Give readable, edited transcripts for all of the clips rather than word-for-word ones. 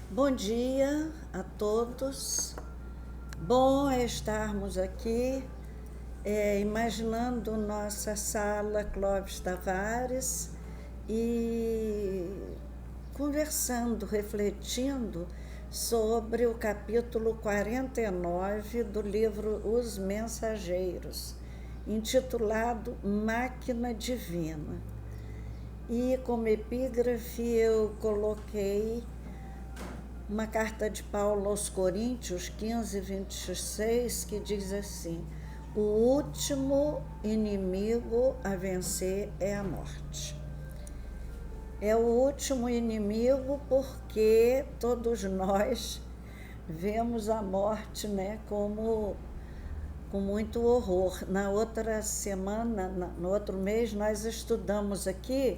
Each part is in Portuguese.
Bom dia a todos. Bom é estarmos aqui, imaginando nossa sala Clóvis Tavares e conversando, refletindo sobre o capítulo 49 do livro Os Mensageiros, intitulado Máquina Divina. E como epígrafe eu coloquei uma carta de Paulo aos Coríntios 15, 26, que diz assim: o último inimigo a vencer é a morte. É o último inimigo porque todos nós vemos a morte, né, com muito horror. Na outra semana, no outro mês, nós estudamos aqui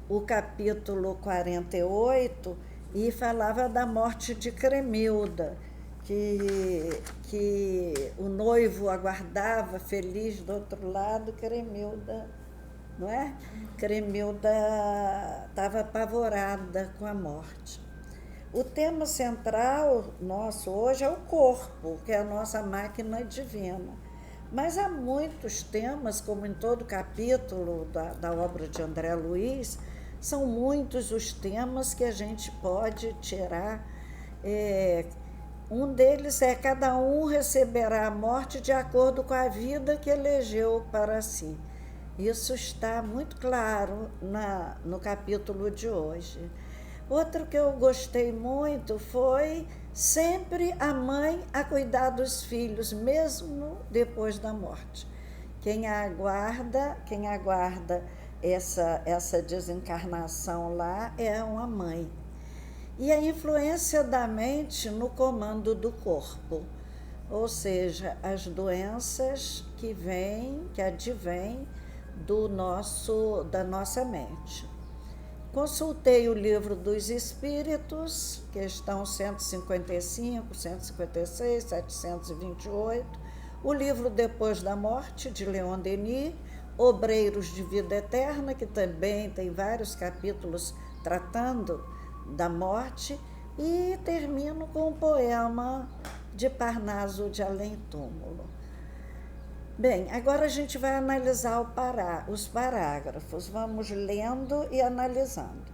o capítulo 48 e falava da morte de Cremilda, que o noivo aguardava feliz do outro lado. Cremilda, não é? Cremilda estava apavorada com a morte. O tema central nosso hoje é o corpo, que é a nossa máquina divina. Mas há muitos temas, como em todo capítulo da obra de André Luiz, são muitos os temas que a gente pode tirar. Um deles é: cada um receberá a morte de acordo com a vida que elegeu para si. Isso está muito claro no capítulo de hoje. Outro que eu gostei muito foi sempre a mãe a cuidar dos filhos, mesmo depois da morte. Quem aguarda essa desencarnação lá é uma mãe. E a influência da mente no comando do corpo, ou seja, as doenças que advêm da nossa mente. Consultei o Livro dos Espíritos, questão 155, 156, 728, o livro Depois da Morte, de Leon Denis, Obreiros de Vida Eterna, que também tem vários capítulos tratando da morte, e termino com um poema de Parnaso de Além Túmulo. Bem, agora a gente vai analisar os parágrafos. Vamos lendo e analisando.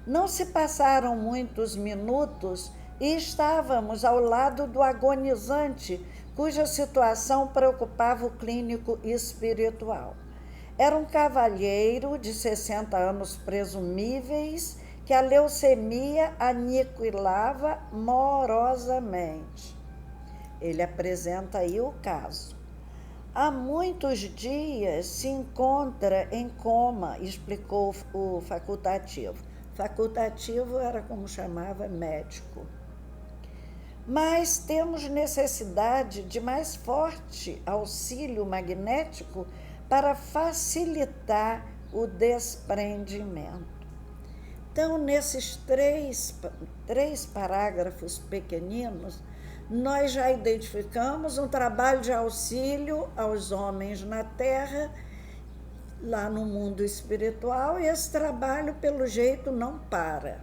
Não se passaram muitos minutos e estávamos ao lado do agonizante, cuja situação preocupava o clínico espiritual. Era um cavalheiro de 60 anos presumíveis que a leucemia aniquilava morosamente. Ele apresenta aí o caso. Há muitos dias se encontra em coma, explicou o facultativo. Facultativo era como chamava médico. Mas temos necessidade de mais forte auxílio magnético para facilitar o desprendimento. Então, nesses três parágrafos pequeninos, nós já identificamos um trabalho de auxílio aos homens na Terra, lá no mundo espiritual, e esse trabalho, pelo jeito, não para.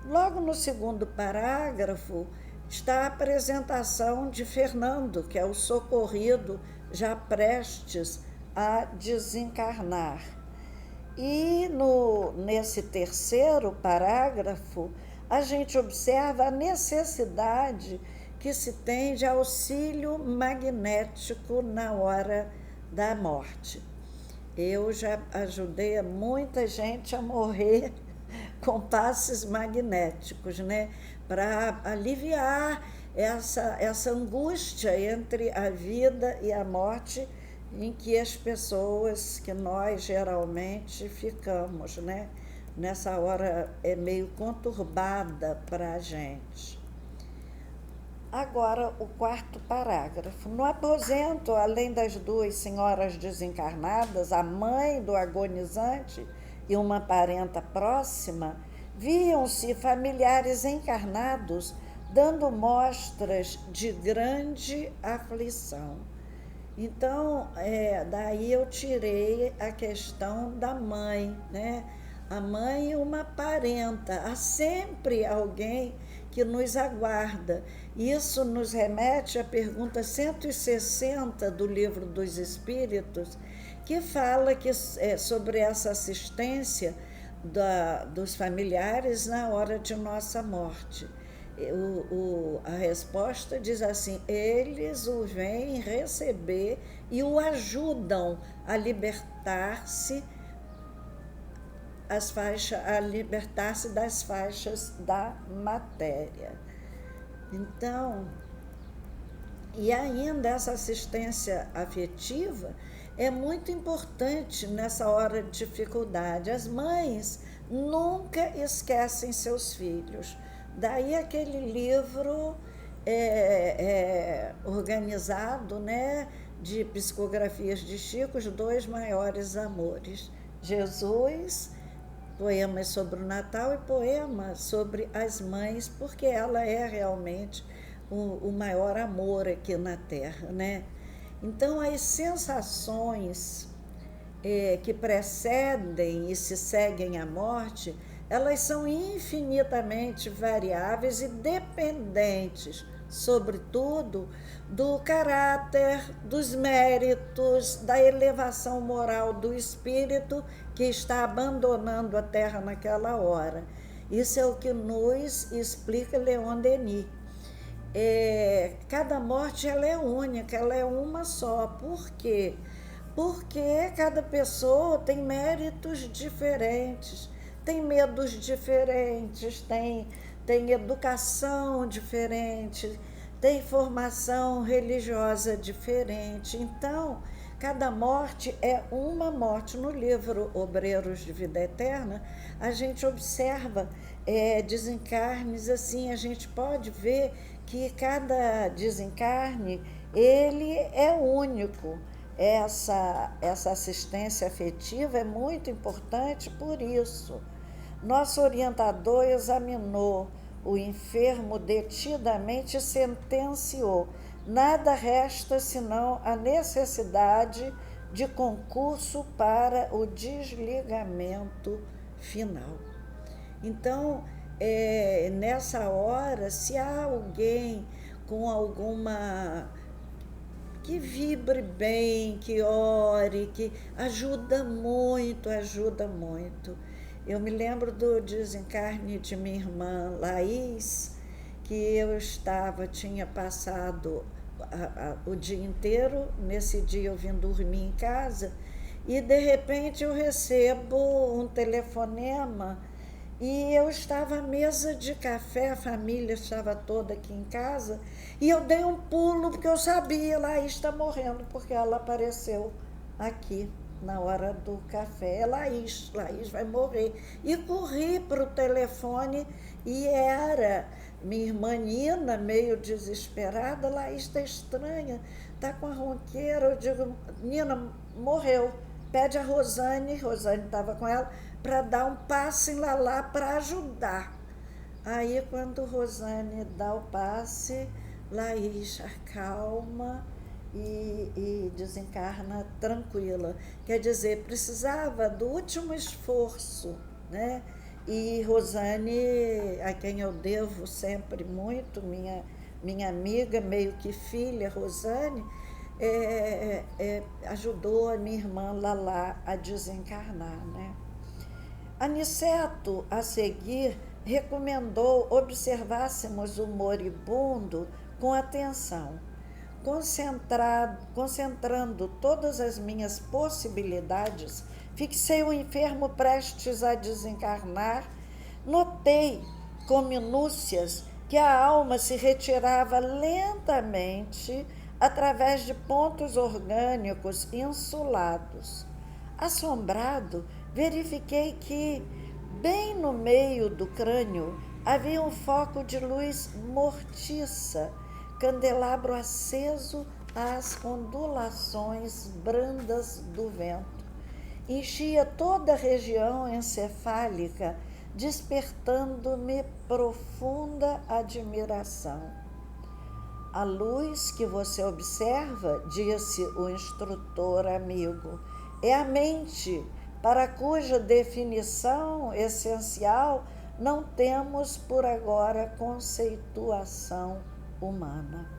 Logo no segundo parágrafo está a apresentação de Fernando, que é o socorrido já prestes a desencarnar. E nesse terceiro parágrafo, a gente observa a necessidade que se tem de auxílio magnético na hora da morte. Eu já ajudei muita gente a morrer com passes magnéticos, né? Para aliviar essa angústia entre a vida e a morte, em que as pessoas, que nós geralmente ficamos, né? Nessa hora é meio conturbada para a gente. Agora, o quarto parágrafo. No aposento, além das duas senhoras desencarnadas, a mãe do agonizante e uma parenta próxima, viam-se familiares encarnados dando mostras de grande aflição. Então, daí eu tirei a questão da mãe, né? a mãe uma parenta, há sempre alguém que nos aguarda. Isso nos remete à pergunta 160 do Livro dos Espíritos, que fala sobre essa assistência dos familiares na hora de nossa morte. A resposta diz assim: eles o vêm receber e o ajudam a libertar-se das faixas da matéria. Então, e ainda essa assistência afetiva é muito importante nessa hora de dificuldade. As mães nunca esquecem seus filhos. Daí aquele livro organizado, né, de psicografias de Chico, Os Dois Maiores Amores. Jesus, poemas sobre o Natal e poemas sobre as mães, porque ela é realmente o maior amor aqui na Terra, né? Então, as sensações que precedem e se seguem à morte, elas são infinitamente variáveis e dependentes, sobretudo, do caráter, dos méritos, da elevação moral do espírito que está abandonando a Terra naquela hora. Isso é o que nos explica Leon Denis. Cada morte ela é única, ela é uma só. Por quê? Porque cada pessoa tem méritos diferentes, tem medos diferentes, tem educação diferente, tem formação religiosa diferente. Então, cada morte é uma morte. No livro Obreiros de Vida Eterna, a gente observa desencarnes assim, a gente pode ver que cada desencarne, ele é único. Essa assistência afetiva é muito importante por isso. Nosso orientador examinou o enfermo detidamente e sentenciou: nada resta senão a necessidade de concurso para o desligamento final. Então, nessa hora, se há alguém com alguma que vibre bem, que ore, que ajuda muito, ajuda muito. Eu me lembro do desencarne de minha irmã Laís, que eu tinha passado o dia inteiro, nesse dia eu vim dormir em casa, e de repente eu recebo um telefonema e eu estava à mesa de café, a família estava toda aqui em casa, e eu dei um pulo, porque eu sabia, Laís está morrendo, porque ela apareceu aqui na hora do café. Laís vai morrer. E corri para o telefone e era minha irmã Nina, meio desesperada: Laís está estranha, está com a ronqueira. Eu digo: Nina, morreu. Pede a Rosane estava com ela, para dar um passe em Lalá para ajudar. Aí, quando Rosane dá o passe, Laís acalma e desencarna tranquila. Quer dizer, precisava do último esforço, né? E Rosane, a quem eu devo sempre muito, minha amiga, meio que filha, Rosane, ajudou a minha irmã Lalá a desencarnar, né? Aniceto, a seguir, recomendou observássemos o moribundo com atenção. Concentrando todas as minhas possibilidades, fixei o enfermo prestes a desencarnar. Notei com minúcias que a alma se retirava lentamente através de pontos orgânicos insulados. Assombrado, verifiquei que, bem no meio do crânio, havia um foco de luz mortiça, candelabro aceso às ondulações brandas do vento. Enchia toda a região encefálica, despertando-me profunda admiração. A luz que você observa, disse o instrutor amigo, é a mente para cuja definição essencial não temos por agora conceituação humana.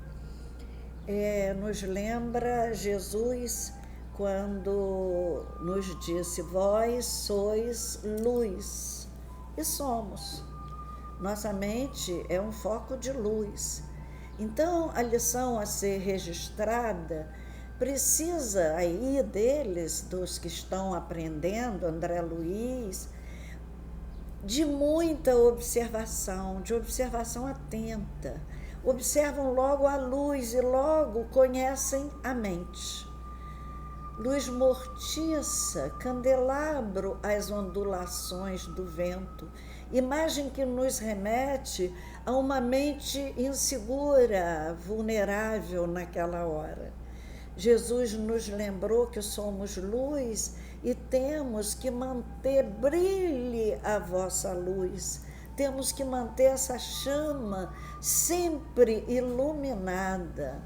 Nos lembra Jesus quando nos disse: vós sois luz, e somos. Nossa mente é um foco de luz. Então, a lição a ser registrada precisa aí deles, dos que estão aprendendo, André Luiz, de muita observação, de observação atenta. Observam logo a luz e logo conhecem a mente. Luz mortiça, candelabro às ondulações do vento, imagem que nos remete a uma mente insegura, vulnerável naquela hora. Jesus nos lembrou que somos luz e temos que manter, brilhe a vossa luz, temos que manter essa chama sempre iluminada.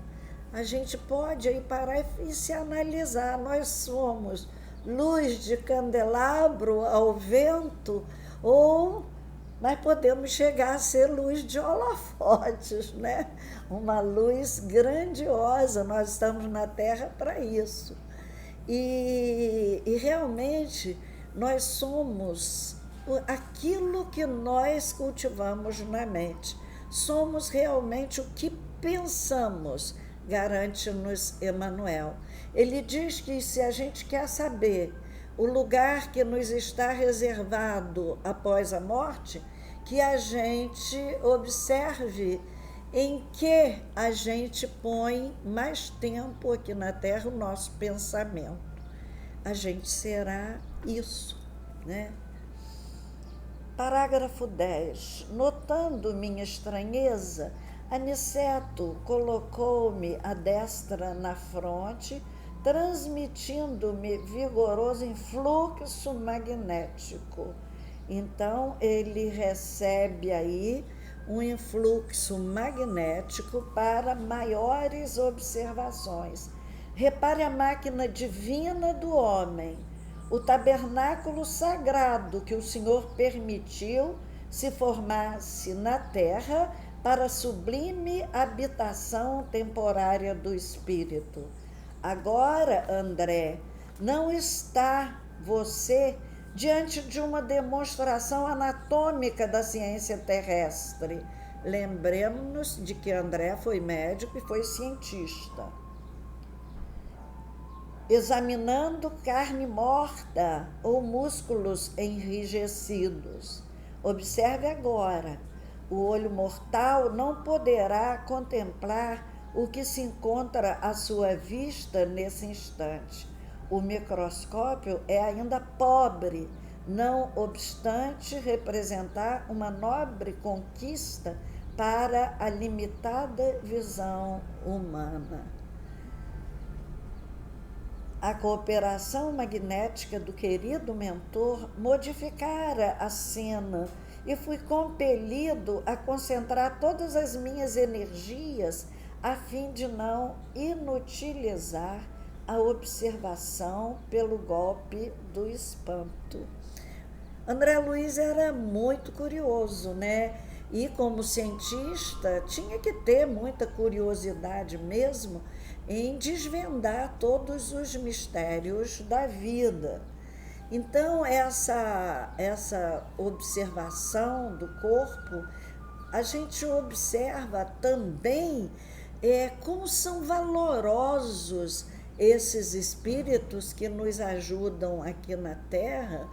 A gente pode aí parar e se analisar. Nós somos luz de candelabro ao vento, ou nós podemos chegar a ser luz de holofotes, né? Uma luz grandiosa. Nós estamos na Terra para isso. E realmente nós somos aquilo que nós cultivamos na mente. Somos realmente o que pensamos, garante-nos Emmanuel. Ele diz que se a gente quer saber o lugar que nos está reservado após a morte, que a gente observe em que a gente põe mais tempo aqui na Terra o nosso pensamento. A gente será isso, né? Parágrafo 10. Notando minha estranheza, Aniceto colocou-me a destra na fronte, transmitindo-me vigoroso influxo magnético. Então, ele recebe aí um influxo magnético para maiores observações. Repare a máquina divina do homem, o tabernáculo sagrado que o Senhor permitiu se formasse na terra para a sublime habitação temporária do Espírito. Agora, André, não está você diante de uma demonstração anatômica da ciência terrestre. Lembremos-nos de que André foi médico e foi cientista. Examinando carne morta ou músculos enrijecidos. Observe agora, o olho mortal não poderá contemplar o que se encontra à sua vista nesse instante. O microscópio é ainda pobre, não obstante representar uma nobre conquista para a limitada visão humana. A cooperação magnética do querido mentor modificara a cena e fui compelido a concentrar todas as minhas energias a fim de não inutilizar a observação pelo golpe do espanto. André Luiz era muito curioso, né? E como cientista tinha que ter muita curiosidade mesmo em desvendar todos os mistérios da vida. Então, essa observação do corpo, a gente observa também como são valorosos esses espíritos que nos ajudam aqui na Terra,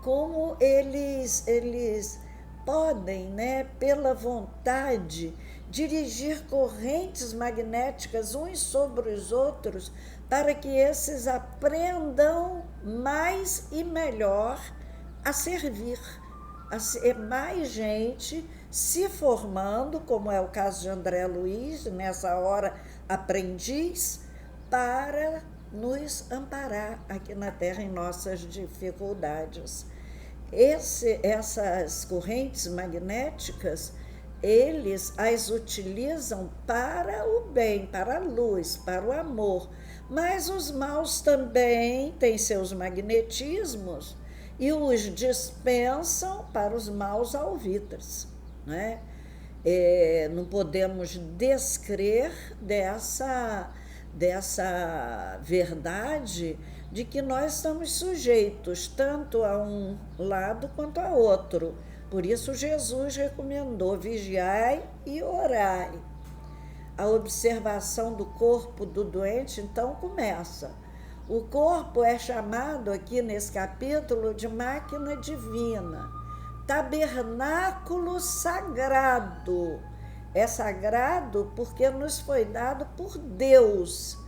como eles podem, né, pela vontade, dirigir correntes magnéticas uns sobre os outros para que esses aprendam mais e melhor a servir, a ser mais gente se formando, como é o caso de André Luiz, nessa hora aprendiz, para nos amparar aqui na Terra em nossas dificuldades. Essas correntes magnéticas eles as utilizam para o bem, para a luz, para o amor. Mas os maus também têm seus magnetismos e os dispensam para os maus alvitres, né? Não podemos descrer dessa verdade de que nós estamos sujeitos tanto a um lado quanto a outro. Por isso Jesus recomendou: vigiai e orai. A observação do corpo do doente, então, começa. O corpo é chamado aqui nesse capítulo de máquina divina, tabernáculo sagrado. É sagrado porque nos foi dado por Deus.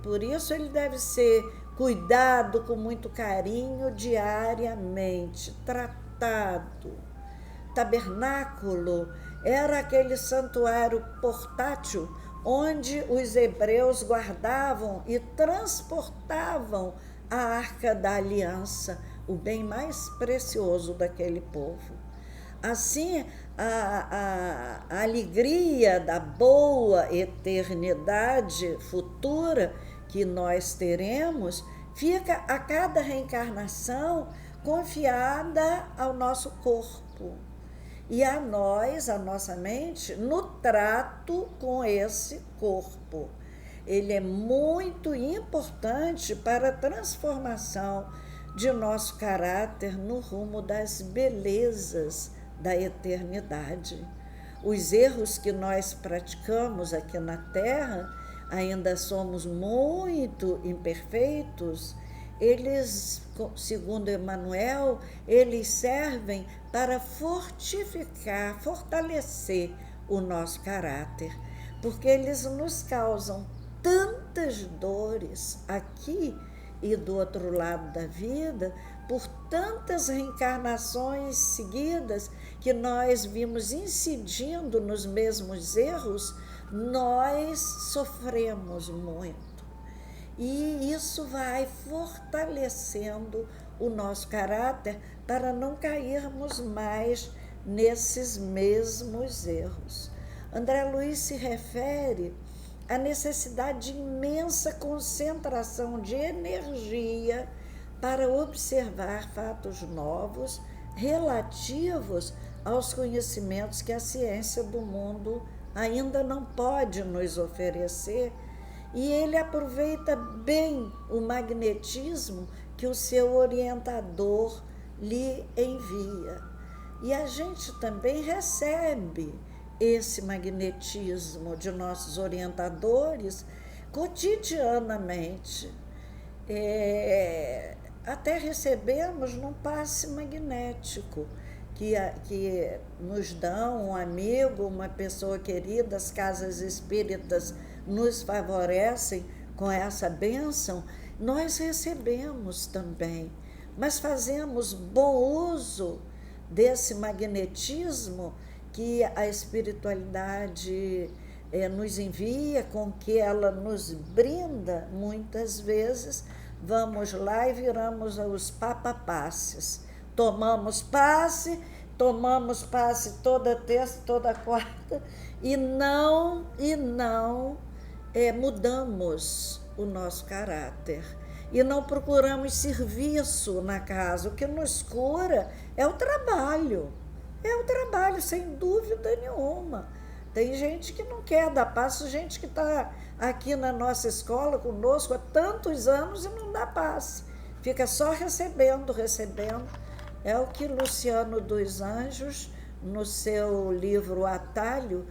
Por isso ele deve ser cuidado com muito carinho diariamente, tratado. Tabernáculo era aquele santuário portátil onde os hebreus guardavam e transportavam a Arca da Aliança, o bem mais precioso daquele povo. Assim, a alegria da boa eternidade futura que nós teremos fica a cada reencarnação confiada ao nosso corpo e a nós, a nossa mente, no trato com esse corpo. Ele é muito importante para a transformação de nosso caráter no rumo das belezas da eternidade. Os erros que nós praticamos aqui na Terra, ainda somos muito imperfeitos, eles, segundo Emmanuel, eles servem para fortificar, fortalecer o nosso caráter, porque eles nos causam tantas dores aqui e do outro lado da vida, por tantas reencarnações seguidas que nós vimos incidindo nos mesmos erros, nós sofremos muito. E isso vai fortalecendo o nosso caráter para não cairmos mais nesses mesmos erros. André Luiz se refere à necessidade de imensa concentração de energia para observar fatos novos relativos aos conhecimentos que a ciência do mundo ainda não pode nos oferecer, e ele aproveita bem o magnetismo que o seu orientador lhe envia. E a gente também recebe esse magnetismo de nossos orientadores cotidianamente. Até recebemos num passe magnético que nos dão um amigo, uma pessoa querida. As casas espíritas nos favorecem com essa bênção. Nós recebemos também, mas fazemos bom uso desse magnetismo que a espiritualidade nos envia, com que ela nos brinda. Muitas vezes vamos lá e viramos os papapasses. Tomamos passe toda terça, toda quarta, e não mudamos o nosso caráter. E não procuramos serviço na casa. O que nos cura é o trabalho. Sem dúvida nenhuma. Tem gente que não quer dar passe, gente que está aqui na nossa escola conosco há tantos anos e não dá passe. Fica só recebendo. É o que Luciano dos Anjos, no seu livro Atalho,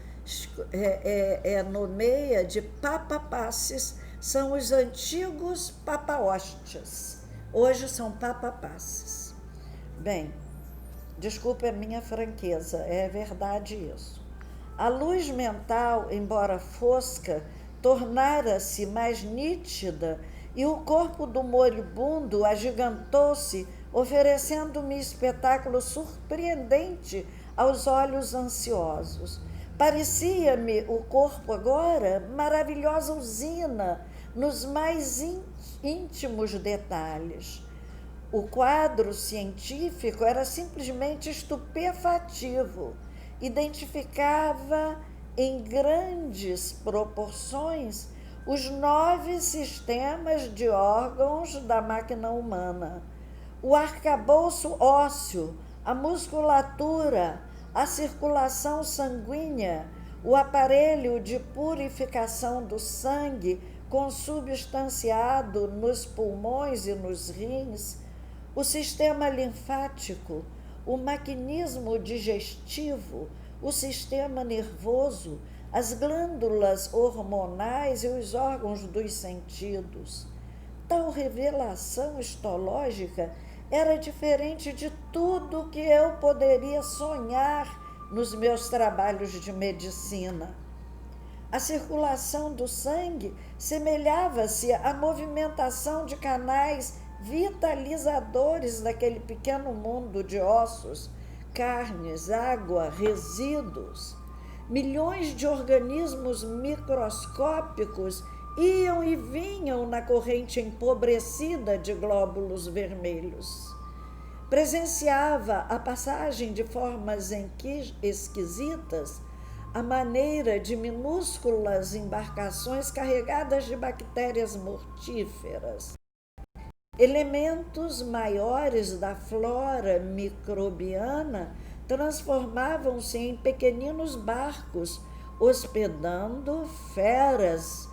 nomeia de papapasses. São os antigos papaóstias. Hoje são papapasses. Bem, desculpe a minha franqueza, é verdade isso. A luz mental, embora fosca, tornara-se mais nítida e o corpo do moribundo agigantou-se, oferecendo-me espetáculo surpreendente aos olhos ansiosos. Parecia-me o corpo agora maravilhosa usina nos mais íntimos detalhes. O quadro científico era simplesmente estupefativo identificava em grandes proporções os 9 sistemas de órgãos da máquina humana: o arcabouço ósseo, a musculatura, a circulação sanguínea, o aparelho de purificação do sangue consubstanciado nos pulmões e nos rins, o sistema linfático, o maquinismo digestivo, o sistema nervoso, as glândulas hormonais e os órgãos dos sentidos. Tal revelação histológica era diferente de tudo que eu poderia sonhar nos meus trabalhos de medicina. A circulação do sangue semelhava-se à movimentação de canais vitalizadores daquele pequeno mundo de ossos, carnes, água, resíduos. Milhões de organismos microscópicos iam e vinham na corrente empobrecida de glóbulos vermelhos. Presenciava a passagem de formas esquisitas, a maneira de minúsculas embarcações carregadas de bactérias mortíferas. Elementos maiores da flora microbiana transformavam-se em pequeninos barcos, hospedando feras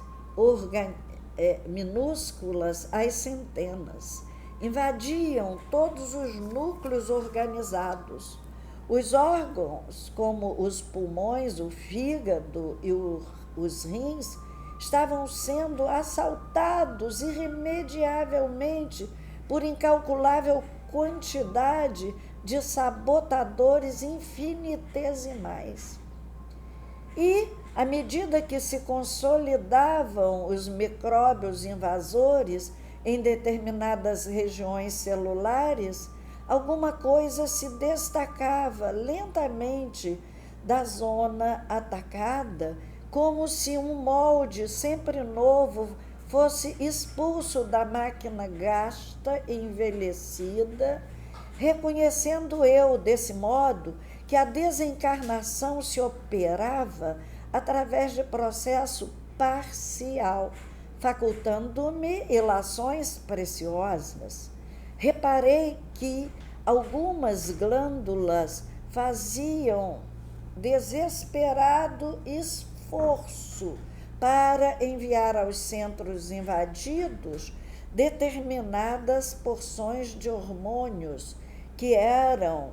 minúsculas às centenas. Invadiam todos os núcleos organizados. Os órgãos, como os pulmões, o fígado e os rins, estavam sendo assaltados irremediavelmente por incalculável quantidade de sabotadores infinitesimais. E, à medida que se consolidavam os micróbios invasores em determinadas regiões celulares, alguma coisa se destacava lentamente da zona atacada, como se um molde sempre novo fosse expulso da máquina gasta e envelhecida, reconhecendo eu, desse modo, que a desencarnação se operava através de processo parcial, facultando-me ilações preciosas. Reparei que algumas glândulas faziam desesperado esforço para enviar aos centros invadidos determinadas porções de hormônios que eram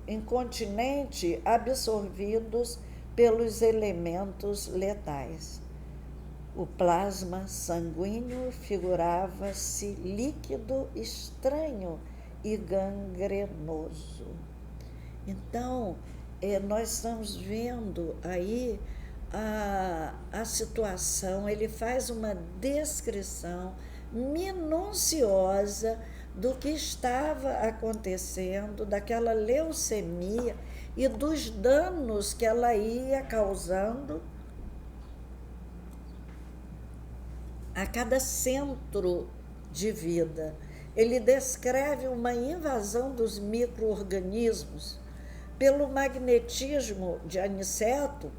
incontinente absorvidos pelos elementos letais. O plasma sanguíneo figurava-se líquido, estranho e gangrenoso. Então, nós estamos vendo aí a situação. Ele faz uma descrição minuciosa do que estava acontecendo, daquela leucemia e dos danos que ela ia causando a cada centro de vida. Ele descreve uma invasão dos micro-organismos pelo magnetismo de Aniceto.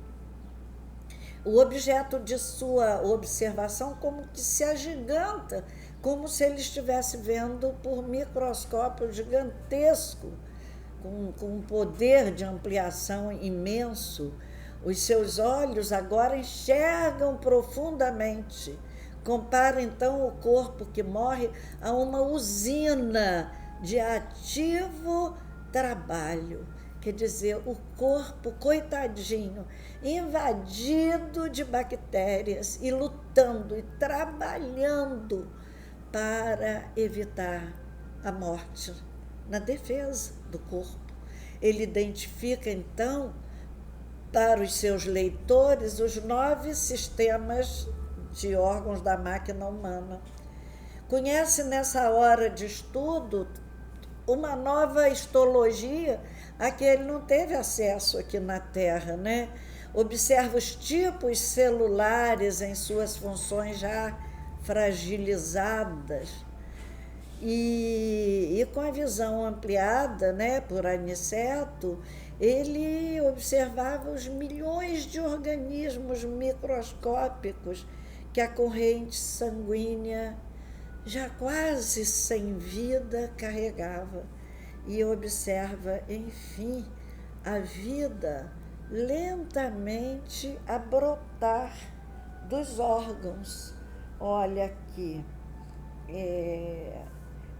O objeto de sua observação como que se agiganta, como se ele estivesse vendo por microscópio gigantesco, com um poder de ampliação imenso. Os seus olhos agora enxergam profundamente. Compara, então, o corpo que morre a uma usina de ativo trabalho. Quer dizer, o corpo, coitadinho, invadido de bactérias e lutando e trabalhando para evitar a morte na defesa do corpo. Ele identifica, então, para os seus leitores, os 9 sistemas de órgãos da máquina humana. Conhece nessa hora de estudo uma nova histologia a que ele não teve acesso aqui na Terra, né? Observa os tipos celulares em suas funções já fragilizadas E com a visão ampliada, né, por Aniceto, ele observava os milhões de organismos microscópicos que a corrente sanguínea, já quase sem vida, carregava. E observa, enfim, a vida lentamente a brotar dos órgãos. Olha aqui,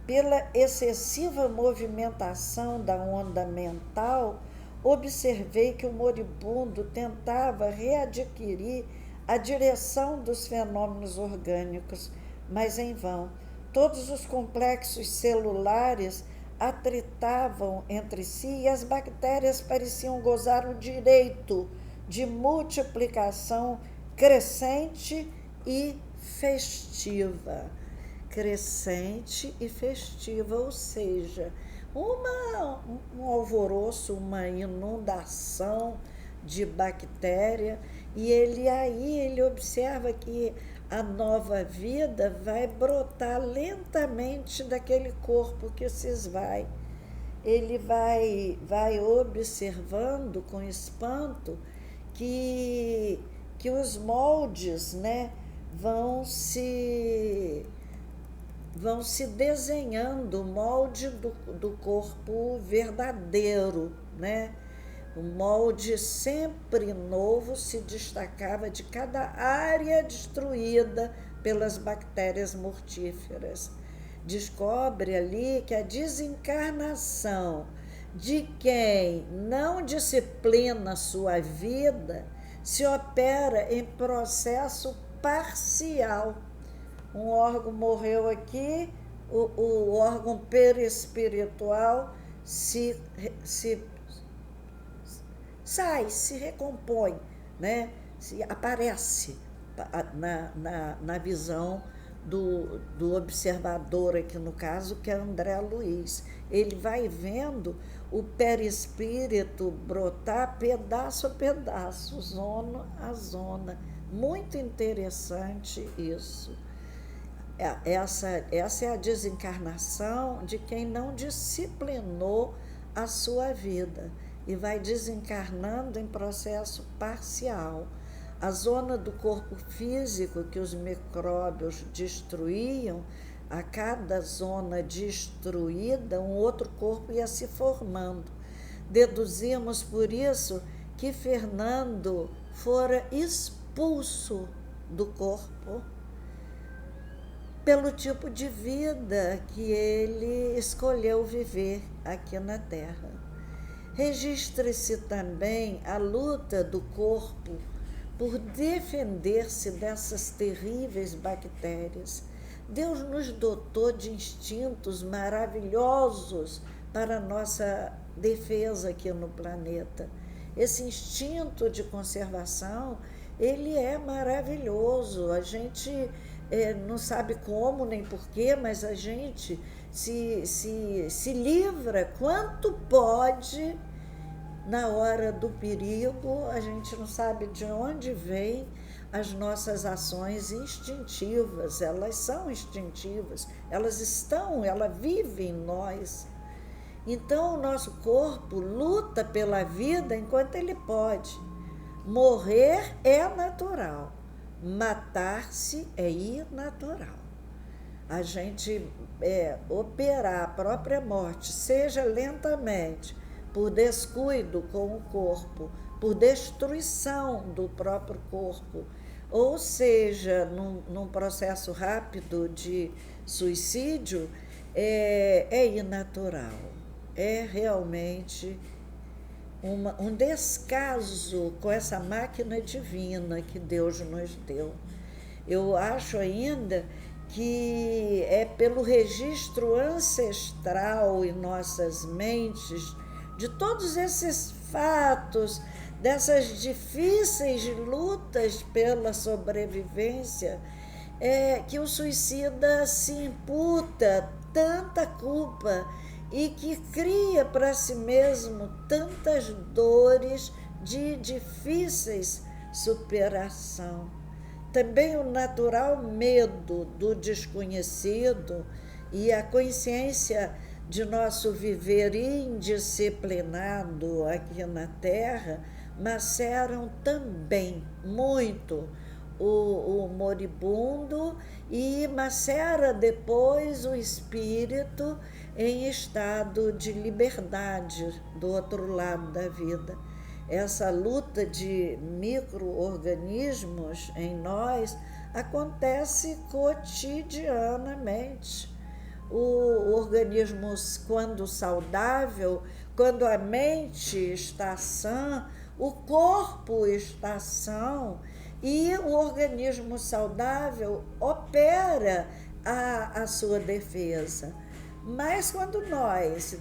pela excessiva movimentação da onda mental, observei que o moribundo tentava readquirir a direção dos fenômenos orgânicos, mas em vão. Todos os complexos celulares atritavam entre si e as bactérias pareciam gozar o direito de multiplicação crescente e festiva. Crescente e festiva, ou seja, um alvoroço, uma inundação de bactéria, e ele observa que a nova vida vai brotar lentamente daquele corpo que se esvai. Ele vai observando com espanto que os moldes, né, vão se desenhando, o molde do corpo verdadeiro, né? O molde sempre novo se destacava de cada área destruída pelas bactérias mortíferas. Descobre ali que a desencarnação de quem não disciplina sua vida se opera em processo parcial. Um órgão morreu aqui, o órgão perispiritual se recompõe, né? Aparece na visão do observador, aqui no caso, que é André Luiz. Ele vai vendo o perispírito brotar pedaço a pedaço, zona a zona. Muito interessante isso. Essa é a desencarnação de quem não disciplinou a sua vida e vai desencarnando em processo parcial. A zona do corpo físico que os micróbios destruíam, a cada zona destruída, um outro corpo ia se formando. Deduzimos por isso que Fernando fora expulso do corpo pelo tipo de vida que ele escolheu viver aqui na Terra. Registre-se também a luta do corpo por defender-se dessas terríveis bactérias. Deus nos dotou de instintos maravilhosos para a nossa defesa aqui no planeta. Esse instinto de conservação, ele é maravilhoso. A gente não sabe como nem porquê, mas a gente se livra quanto pode na hora do perigo. A gente não sabe de onde vêm as nossas ações instintivas. Elas são instintivas, elas vivem em nós. Então o nosso corpo luta pela vida enquanto ele pode. Morrer é natural, matar-se é inatural. A gente operar a própria morte, seja lentamente, por descuido com o corpo, por destruição do próprio corpo, ou seja, num processo rápido de suicídio, é inatural. É realmente um descaso com essa máquina divina que Deus nos deu. Eu acho ainda que é pelo registro ancestral em nossas mentes de todos esses fatos, dessas difíceis lutas pela sobrevivência, que o suicida se imputa tanta culpa e que cria para si mesmo tantas dores de difíceis superação. Também o natural medo do desconhecido e a consciência de nosso viver indisciplinado aqui na Terra maceram também muito o moribundo e macera depois o espírito em estado de liberdade do outro lado da vida. Essa luta de micro-organismos em nós acontece cotidianamente. O organismo, quando saudável, quando a mente está sã, o corpo está são, e o organismo saudável opera a sua defesa. Mas quando nós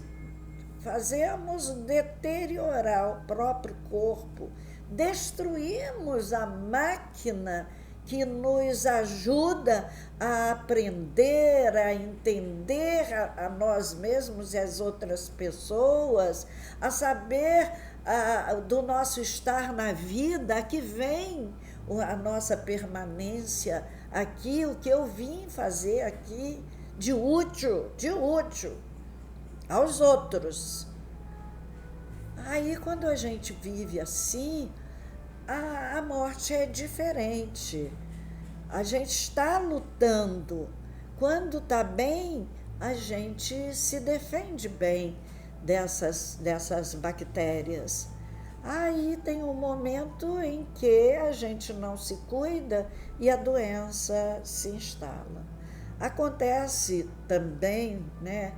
fazemos deteriorar o próprio corpo, destruímos a máquina que nos ajuda a aprender, a entender a nós mesmos e as outras pessoas, a saber do nosso estar na vida, a que vem a nossa permanência aqui, o que eu vim fazer aqui de útil aos outros. Aí, quando a gente vive assim, a morte é diferente. A gente está lutando. Quando está bem, a gente se defende bem dessas bactérias. Aí tem um momento em que a gente não se cuida e a doença se instala. Acontece também, né,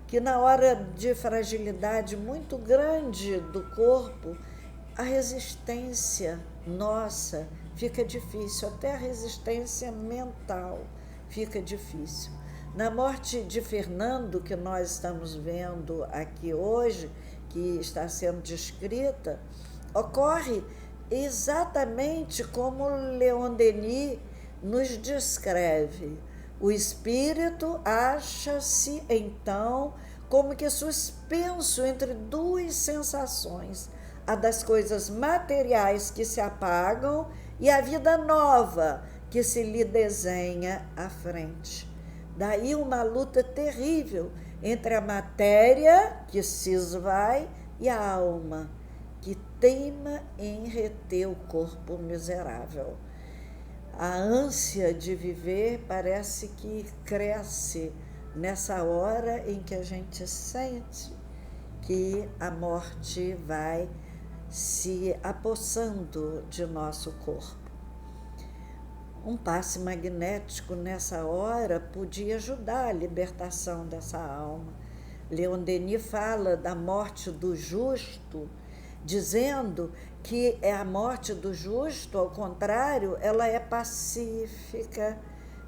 que na hora de fragilidade muito grande do corpo, a resistência nossa fica difícil, até a resistência mental fica difícil. Na morte de Fernando, que nós estamos vendo aqui hoje, que está sendo descrita, ocorre exatamente como Leon Denis nos descreve. O espírito acha-se, então, como que suspenso entre duas sensações, a das coisas materiais que se apagam e a vida nova que se lhe desenha à frente. Daí uma luta terrível entre a matéria, que se esvai, e a alma, que teima em reter o corpo miserável. A ânsia de viver parece que cresce nessa hora em que a gente sente que a morte vai se apossando de nosso corpo. Um passe magnético nessa hora podia ajudar a libertação dessa alma. Leon Denis fala da morte do justo, dizendo que a morte do justo, ao contrário, ela é pacífica,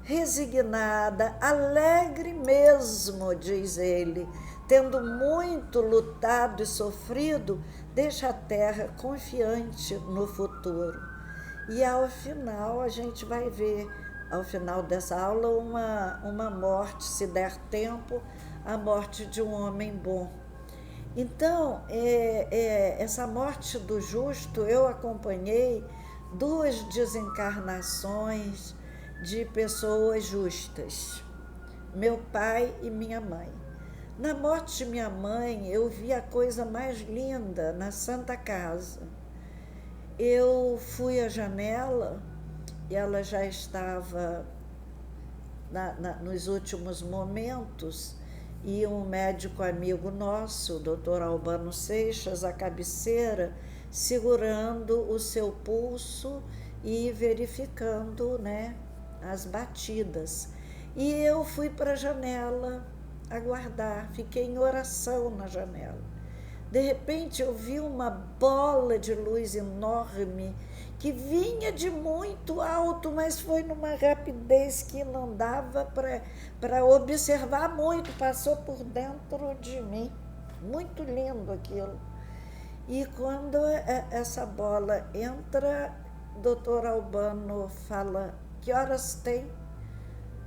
resignada, alegre mesmo, diz ele, tendo muito lutado e sofrido, deixa a terra confiante no futuro. E ao final a gente vai ver, ao final dessa aula, uma morte, se der tempo, a morte de um homem bom. Então, essa morte do justo, eu acompanhei 2 desencarnações de pessoas justas, meu pai e minha mãe. Na morte de minha mãe, eu vi a coisa mais linda na Santa Casa. Eu fui à janela e ela já estava nos últimos momentos, e um médico amigo nosso, o Dr. Albano Seixas, à cabeceira, segurando o seu pulso e verificando, né, as batidas. E eu fui para a janela aguardar, fiquei em oração na janela. De repente eu vi uma bola de luz enorme que vinha de muito alto, mas foi numa rapidez que não dava para observar muito, passou por dentro de mim. Muito lindo aquilo. E quando essa bola entra, o doutor Albano fala: que horas tem?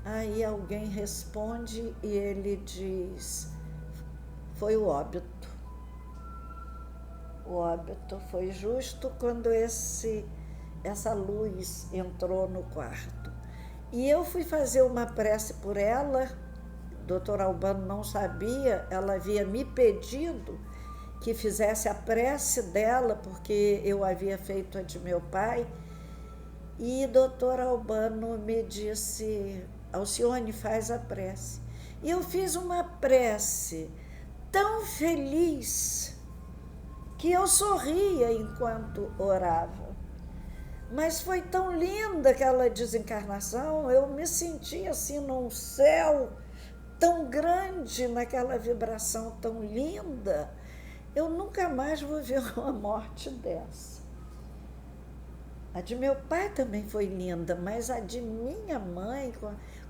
Aí alguém responde e ele diz: foi o óbito. O óbito foi justo quando essa luz entrou no quarto. E eu fui fazer uma prece por ela, doutora Albano não sabia, ela havia me pedido que fizesse a prece dela, porque eu havia feito a de meu pai, e doutora Albano me disse, Alcione, faz a prece. E eu fiz uma prece tão feliz que eu sorria enquanto orava. Mas foi tão linda aquela desencarnação, eu me senti assim num céu tão grande, naquela vibração tão linda. Eu nunca mais vou ver uma morte dessa. A de meu pai também foi linda, mas a de minha mãe,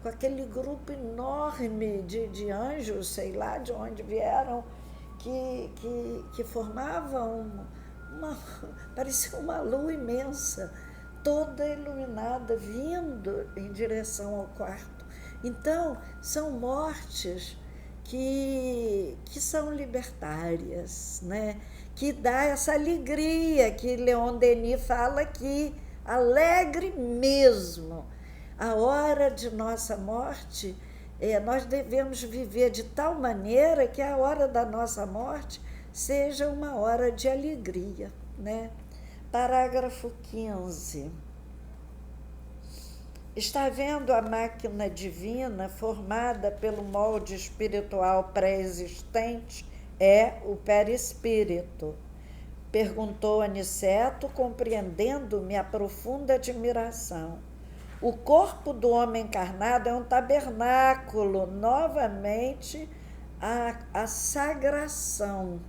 com aquele grupo enorme de anjos, sei lá de onde vieram, que formavam parecia uma lua imensa, toda iluminada, vindo em direção ao quarto. Então, são mortes que são libertárias, né? Que dá essa alegria que Leon Denis fala aqui, alegre mesmo. A hora de nossa morte, nós devemos viver de tal maneira que a hora da nossa morte seja uma hora de alegria, né? Parágrafo 15. Está vendo a máquina divina formada pelo molde espiritual pré-existente, o perispírito? Perguntou Aniceto, compreendendo minha profunda admiração. O corpo do homem encarnado é um tabernáculo, novamente, a sagração.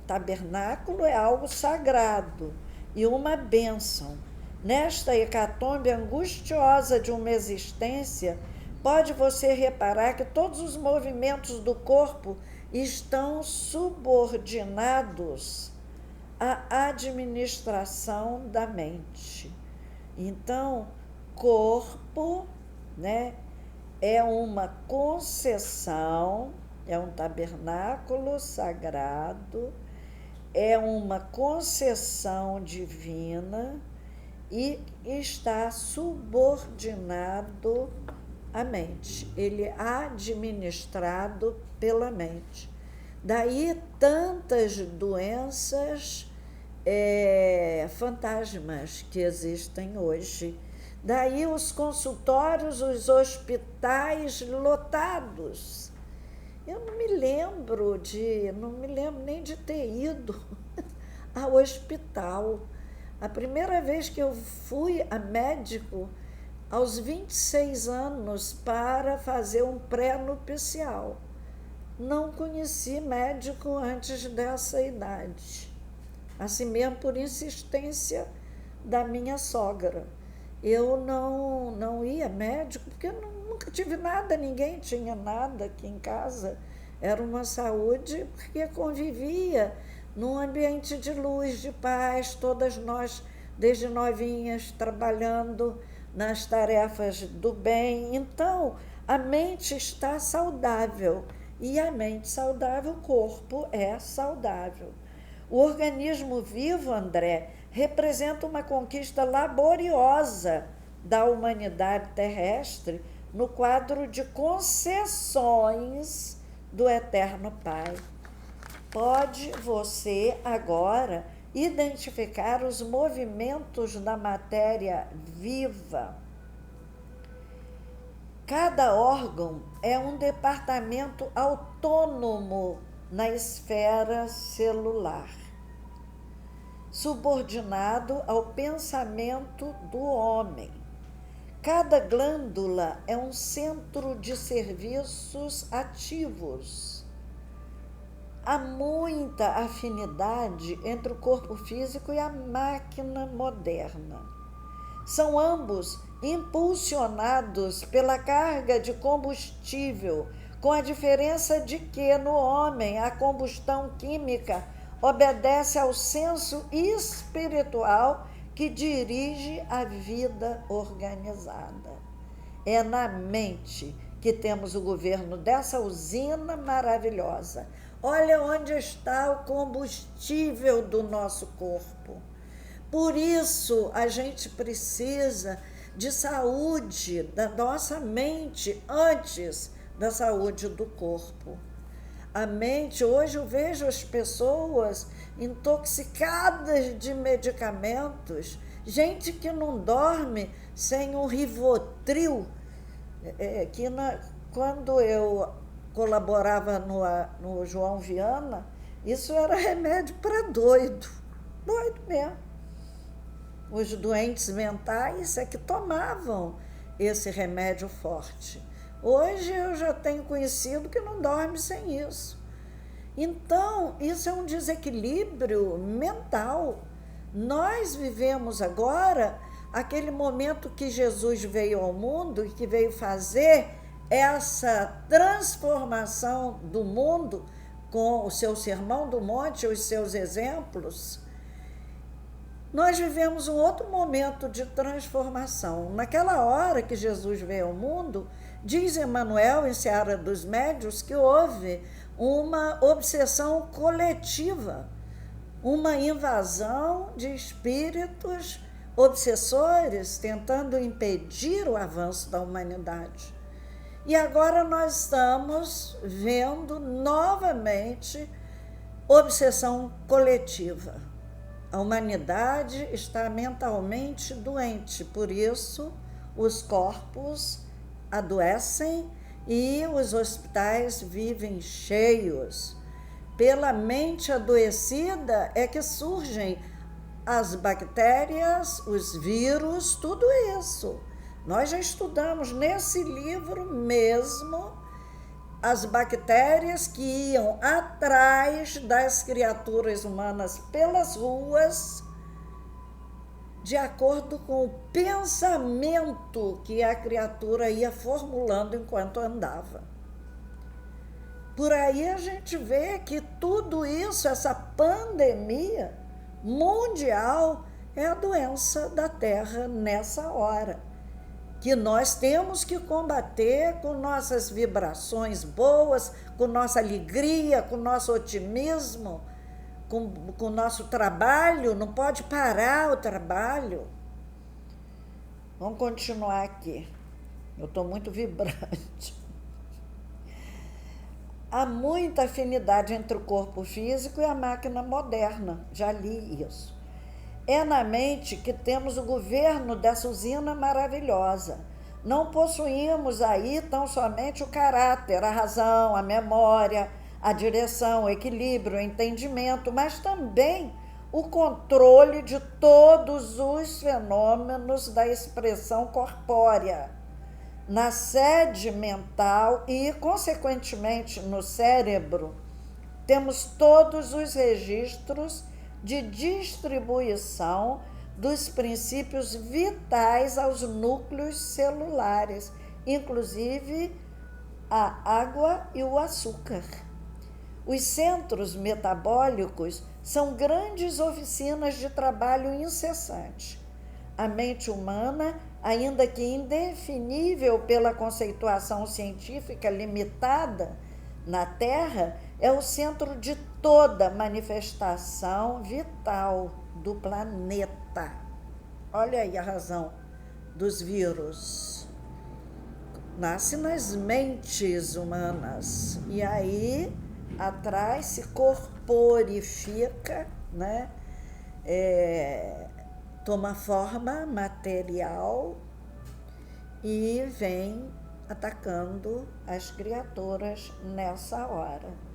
Tabernáculo é algo sagrado e uma bênção. Nesta hecatombe angustiosa de uma existência, pode você reparar que todos os movimentos do corpo estão subordinados à administração da mente. Então, corpo, né, é uma concessão, é um tabernáculo sagrado, é uma concessão divina e está subordinado à mente. Ele é administrado pela mente. Daí tantas doenças fantasmas que existem hoje. Daí os consultórios, os hospitais lotados. Eu não me lembro nem de ter ido ao hospital. A primeira vez que eu fui a médico, aos 26 anos, para fazer um pré-nupcial. Não conheci médico antes dessa idade. Assim mesmo, por insistência da minha sogra. Eu não ia médico, porque eu nunca tive nada, ninguém tinha nada aqui em casa. Era uma saúde porque convivia num ambiente de luz, de paz, todas nós, desde novinhas, trabalhando nas tarefas do bem. Então, a mente está saudável, e a mente saudável, o corpo é saudável. O organismo vivo, André, representa uma conquista laboriosa da humanidade terrestre no quadro de concessões do Eterno Pai. Pode você agora identificar os movimentos da matéria viva. Cada órgão é um departamento autônomo na esfera celular, subordinado ao pensamento do homem. Cada glândula é um centro de serviços ativos. Há muita afinidade entre o corpo físico e a máquina moderna. São ambos impulsionados pela carga de combustível, com a diferença de que, no homem, a combustão química obedece ao senso espiritual que dirige a vida organizada. É na mente que temos o governo dessa usina maravilhosa. Olha onde está o combustível do nosso corpo. Por isso, a gente precisa de saúde da nossa mente antes da saúde do corpo. A mente, hoje eu vejo as pessoas intoxicadas de medicamentos, gente que não dorme sem um Rivotril, quando eu colaborava no João Viana, isso era remédio para doido mesmo. Os doentes mentais é que tomavam esse remédio forte. Hoje eu já tenho conhecido que não dorme sem isso. Então, isso é um desequilíbrio mental. Nós vivemos agora aquele momento que Jesus veio ao mundo e que veio fazer essa transformação do mundo com o seu Sermão do Monte, os seus exemplos. Nós vivemos um outro momento de transformação. Naquela hora que Jesus veio ao mundo, diz Emmanuel, em Seara dos Médiuns, que houve uma obsessão coletiva, uma invasão de espíritos obsessores tentando impedir o avanço da humanidade. E agora nós estamos vendo novamente obsessão coletiva. A humanidade está mentalmente doente, por isso os corpos adoecem e os hospitais vivem cheios. Pela mente adoecida é que surgem as bactérias, os vírus, tudo isso. Nós já estudamos nesse livro mesmo as bactérias que iam atrás das criaturas humanas pelas ruas, de acordo com o pensamento que a criatura ia formulando enquanto andava. Por aí a gente vê que tudo isso, essa pandemia mundial, é a doença da Terra nessa hora, que nós temos que combater com nossas vibrações boas, com nossa alegria, com nosso otimismo, com o nosso trabalho. Não pode parar o trabalho. Vamos continuar aqui. Eu estou muito vibrante. Há muita afinidade entre o corpo físico e a máquina moderna. Já li isso. É na mente que temos o governo dessa usina maravilhosa. Não possuímos aí tão somente o caráter, a razão, a memória, a direção, o equilíbrio, o entendimento, mas também o controle de todos os fenômenos da expressão corpórea. Na sede mental e, consequentemente, no cérebro, temos todos os registros de distribuição dos princípios vitais aos núcleos celulares, inclusive a água e o açúcar. Os centros metabólicos são grandes oficinas de trabalho incessante. A mente humana, ainda que indefinível pela conceituação científica limitada na Terra, é o centro de toda manifestação vital do planeta. Olha aí a razão dos vírus. Nasce nas mentes humanas e aí atrás se corporifica, né? Toma forma material e vem atacando as criaturas nessa hora.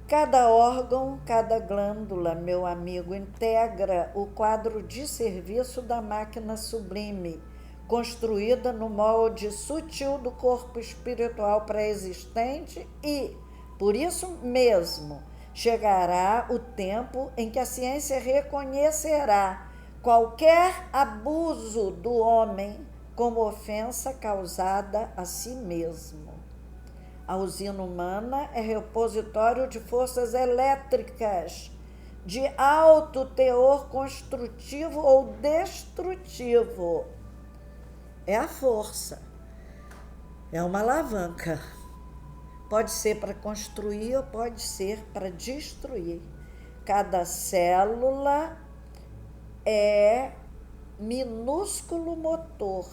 Cada órgão, cada glândula, meu amigo, integra o quadro de serviço da máquina sublime, construída no molde sutil do corpo espiritual pré-existente e, por isso mesmo, chegará o tempo em que a ciência reconhecerá qualquer abuso do homem como ofensa causada a si mesmo. A usina humana é repositório de forças elétricas de alto teor construtivo ou destrutivo. É a força, é uma alavanca. Pode ser para construir ou pode ser para destruir. Cada célula é minúsculo motor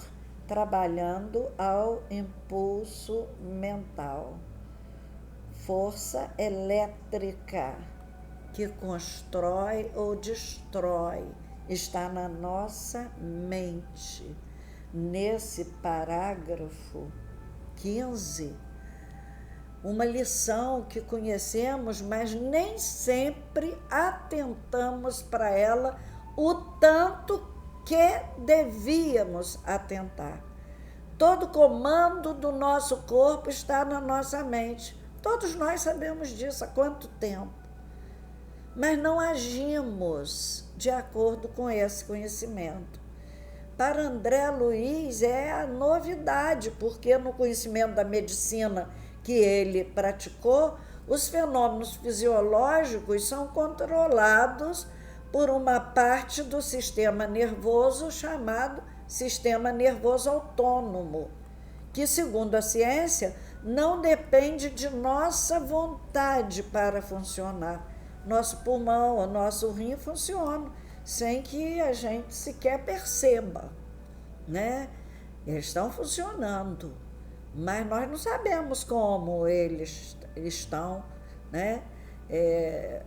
trabalhando ao impulso mental. Força elétrica que constrói ou destrói está na nossa mente. Nesse parágrafo 15, uma lição que conhecemos, mas nem sempre atentamos para ela o tanto que devíamos atentar. Todo comando do nosso corpo está na nossa mente. Todos nós sabemos disso há quanto tempo. Mas não agimos de acordo com esse conhecimento. Para André Luiz é a novidade, porque no conhecimento da medicina que ele praticou, os fenômenos fisiológicos são controlados por uma parte do sistema nervoso chamado sistema nervoso autônomo, que, segundo a ciência, não depende de nossa vontade para funcionar. Nosso pulmão, o nosso rim funcionam sem que a gente sequer perceba, né? Eles estão funcionando, mas nós não sabemos como eles estão, né?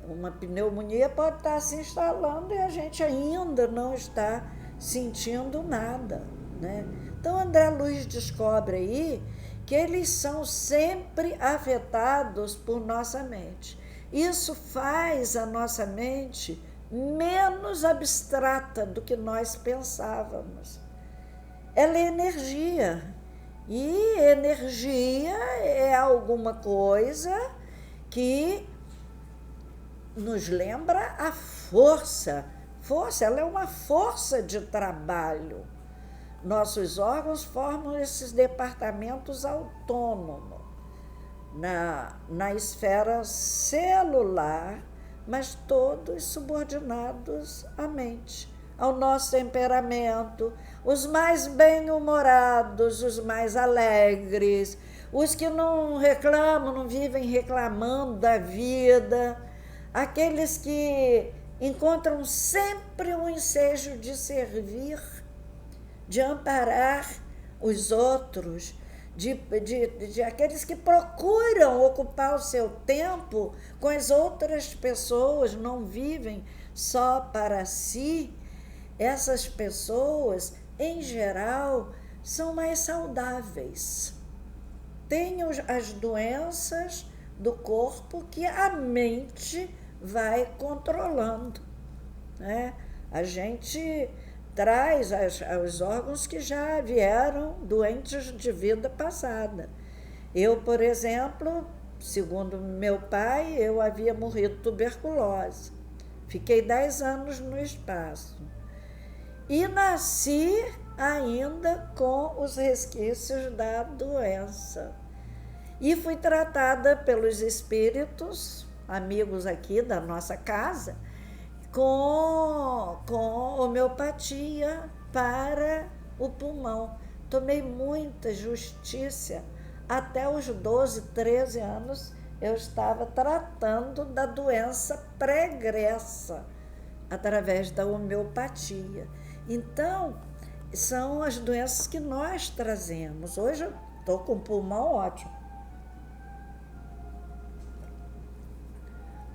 Uma pneumonia pode estar se instalando e a gente ainda não está sentindo nada, né? Então, André Luiz descobre aí que eles são sempre afetados por nossa mente. Isso faz a nossa mente menos abstrata do que nós pensávamos. Ela é energia, e energia é alguma coisa que nos lembra a força. Força, ela é uma força de trabalho. Nossos órgãos formam esses departamentos autônomos na esfera celular, mas todos subordinados à mente, ao nosso temperamento, os mais bem-humorados, os mais alegres, os que não reclamam, não vivem reclamando da vida, aqueles que encontram sempre um ensejo de servir, de amparar os outros, de aqueles que procuram ocupar o seu tempo com as outras pessoas, não vivem só para si. Essas pessoas, em geral, são mais saudáveis. Têm as doenças do corpo que a mente vai controlando, né? A gente traz os órgãos que já vieram doentes de vida passada. Eu, por exemplo, segundo meu pai, eu havia morrido de tuberculose. Fiquei 10 anos no espaço. E nasci ainda com os resquícios da doença. E fui tratada pelos espíritos, amigos aqui da nossa casa, com homeopatia para o pulmão. Tomei muita justiça. Até os 12, 13 anos, eu estava tratando da doença pregressa através da homeopatia. Então, são as doenças que nós trazemos. Hoje eu estou com o pulmão ótimo.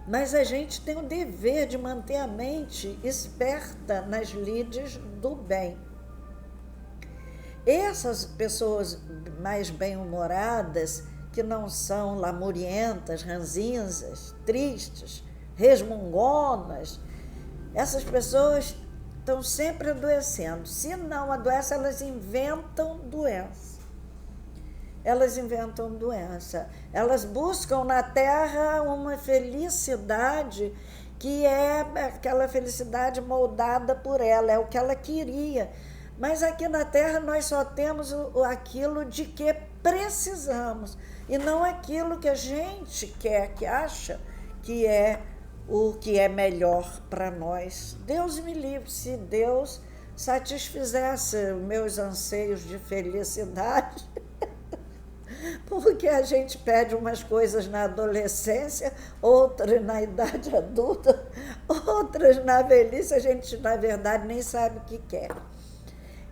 Mas a gente tem o dever de manter a mente esperta nas lides do bem. Essas pessoas mais bem-humoradas, que não são lamurientas, ranzinzas, tristes, resmungonas, essas pessoas estão sempre adoecendo. Se não adoecem, elas inventam doença. Elas buscam na Terra uma felicidade que é aquela felicidade moldada por ela, é o que ela queria. Mas aqui na Terra nós só temos aquilo de que precisamos, e não aquilo que a gente quer, que acha que é o que é melhor para nós. Deus me livre, se Deus satisfizesse meus anseios de felicidade, porque a gente pede umas coisas na adolescência, outras na idade adulta, outras na velhice, a gente, na verdade, nem sabe o que quer.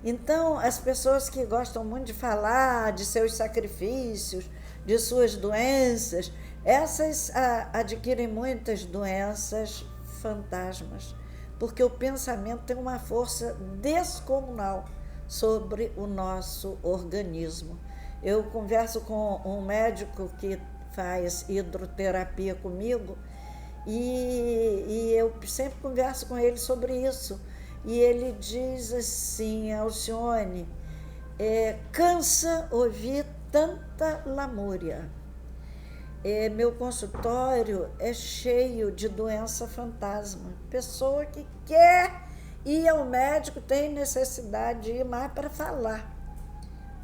Então, as pessoas que gostam muito de falar de seus sacrifícios, de suas doenças, essas adquirem muitas doenças fantasmas, porque o pensamento tem uma força descomunal sobre o nosso organismo. Eu converso com um médico que faz hidroterapia comigo e eu sempre converso com ele sobre isso. E ele diz assim: Alcione, cansa ouvir tanta lamúria. Meu consultório é cheio de doença fantasma. Pessoa que quer ir ao médico tem necessidade de ir mais para falar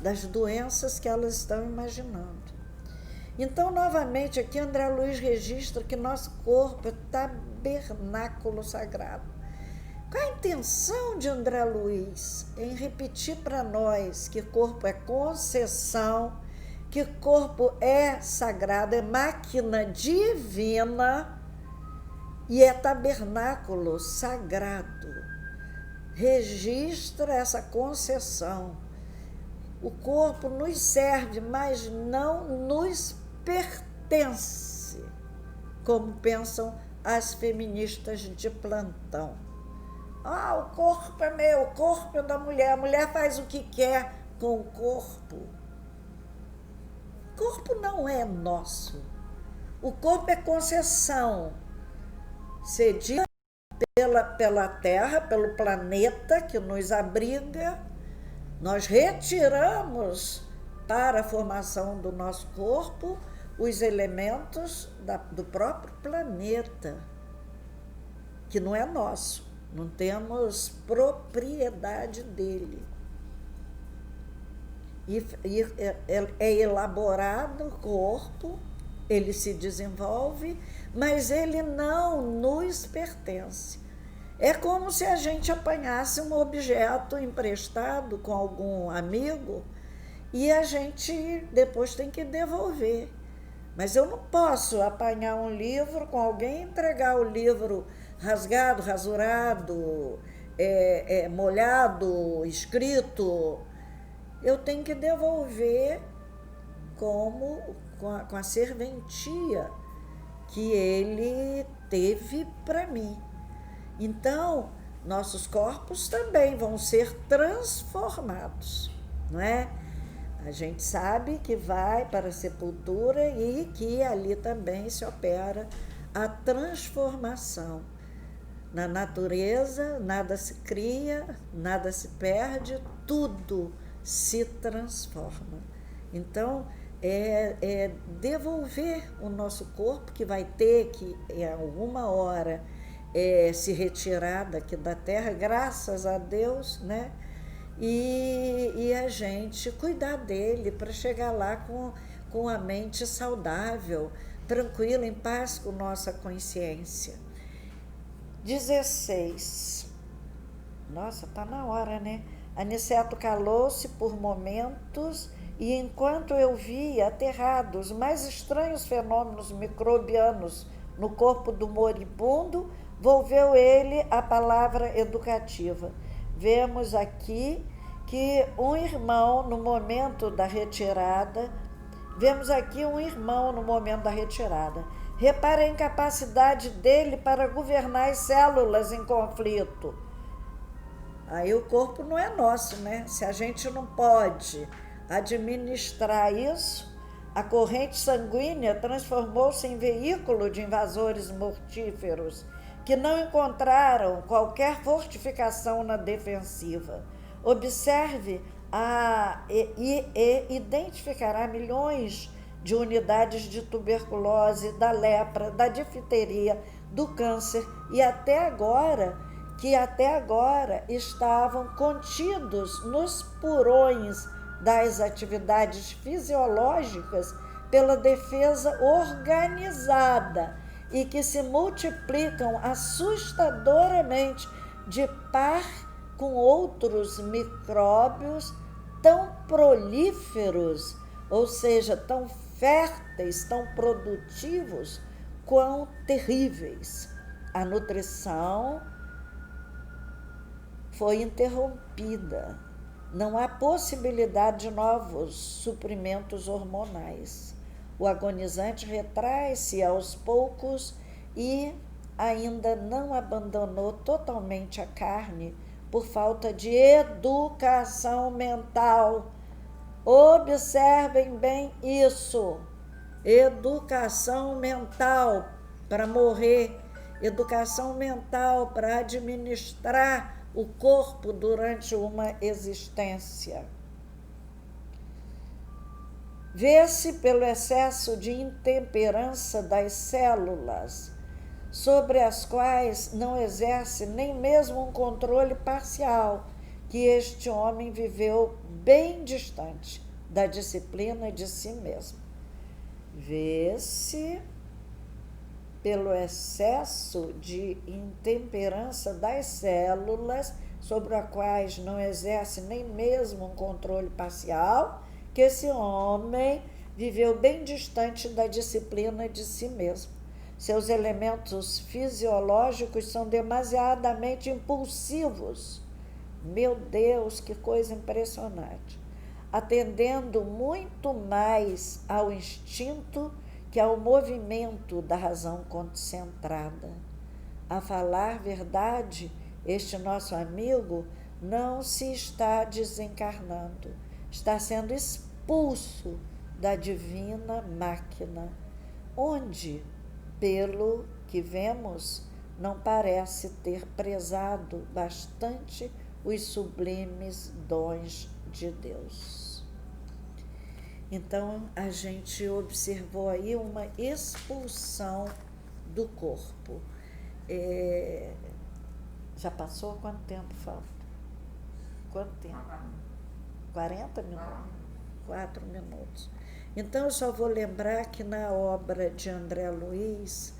das doenças que elas estão imaginando. Então, novamente, aqui André Luiz registra que nosso corpo é tabernáculo sagrado. Qual a intenção de André Luiz em repetir para nós que corpo é concessão, que corpo é sagrado, é máquina divina e é tabernáculo sagrado? Registra essa concessão. O corpo nos serve, mas não nos pertence, como pensam as feministas de plantão. O corpo é meu, o corpo é da mulher, a mulher faz o que quer com o corpo. O corpo não é nosso. O corpo é concessão cedida pela Terra, pelo planeta que nos abriga. Nós retiramos para a formação do nosso corpo os elementos do próprio planeta, que não é nosso, não temos propriedade dele. E é elaborado o corpo, ele se desenvolve, mas ele não nos pertence. É como se a gente apanhasse um objeto emprestado com algum amigo e a gente depois tem que devolver. Mas eu não posso apanhar um livro com alguém e entregar o livro rasgado, rasurado, molhado, escrito. Eu tenho que devolver com a serventia que ele teve para mim. Então, nossos corpos também vão ser transformados, não é? A gente sabe que vai para a sepultura e que ali também se opera a transformação. Na natureza, nada se cria, nada se perde, tudo se transforma. Então, é devolver o nosso corpo, que vai ter que, em alguma hora, se retirar daqui da Terra, graças a Deus, né? E a gente cuidar dele para chegar lá com a mente saudável, tranquila, em paz com nossa consciência. 16. Nossa, tá na hora, né? Aniceto calou-se por momentos e, enquanto eu via aterrado os mais estranhos fenômenos microbianos no corpo do moribundo, volveu ele a palavra educativa. Vemos aqui que um irmão, no momento da retirada, repara a incapacidade dele para governar as células em conflito. Aí o corpo não é nosso, né? Se a gente não pode administrar isso, a corrente sanguínea transformou-se em veículo de invasores mortíferos que não encontraram qualquer fortificação na defensiva. Observe e identificará milhões de unidades de tuberculose, da lepra, da difteria, do câncer e até agora estavam contidos nos porões das atividades fisiológicas pela defesa organizada e que se multiplicam assustadoramente de par com outros micróbios tão prolíferos, ou seja, tão férteis, tão produtivos, quão terríveis. A nutrição foi interrompida não há possibilidade de novos suprimentos hormonais. O agonizante retrai-se aos poucos e ainda não abandonou totalmente a carne por falta de educação mental. Observem bem isso. Educação mental para morrer, educação mental para administrar o corpo durante uma existência. Vê-se pelo excesso de intemperança das células, sobre as quais não exerce nem mesmo um controle parcial, que este homem viveu bem distante da disciplina de si mesmo. Vê-se pelo excesso de intemperança das células, sobre as quais não exerce nem mesmo um controle parcial, que esse homem viveu bem distante da disciplina de si mesmo. Seus elementos fisiológicos são demasiadamente impulsivos. Meu Deus, que coisa impressionante! Atendendo muito mais ao instinto que ao movimento da razão concentrada. A falar verdade, este nosso amigo não se está desencarnando, está sendo expulso da divina máquina, onde, pelo que vemos, não parece ter prezado bastante os sublimes dons de Deus. Então, a gente observou aí uma expulsão do corpo. Já passou? Quanto tempo falta? Quanto tempo? 40 minutos? 4 minutos. Então, eu só vou lembrar que na obra de André Luiz,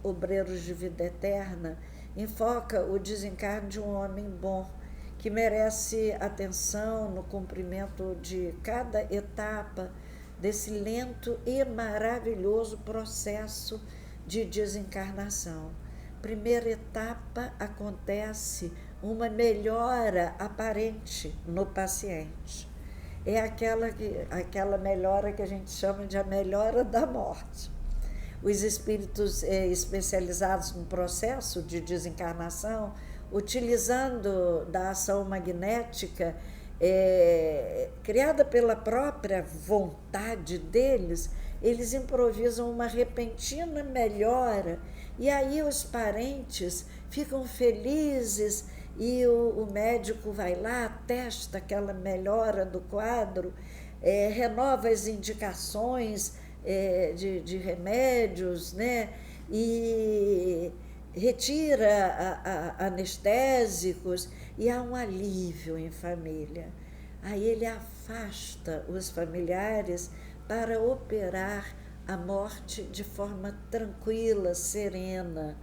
Obreiros de Vida Eterna, enfoca o desencarne de um homem bom, que merece atenção no cumprimento de cada etapa desse lento e maravilhoso processo de desencarnação. Primeira etapa, acontece uma melhora aparente no paciente. É aquela melhora que a gente chama de a melhora da morte. Os espíritos especializados no processo de desencarnação, utilizando da ação magnética criada pela própria vontade deles, eles improvisam uma repentina melhora, e aí os parentes ficam felizes, e o médico vai lá, atesta aquela melhora do quadro, renova as indicações de remédios, né? E retira anestésicos, e há um alívio em família. Aí ele afasta os familiares para operar a morte de forma tranquila, serena.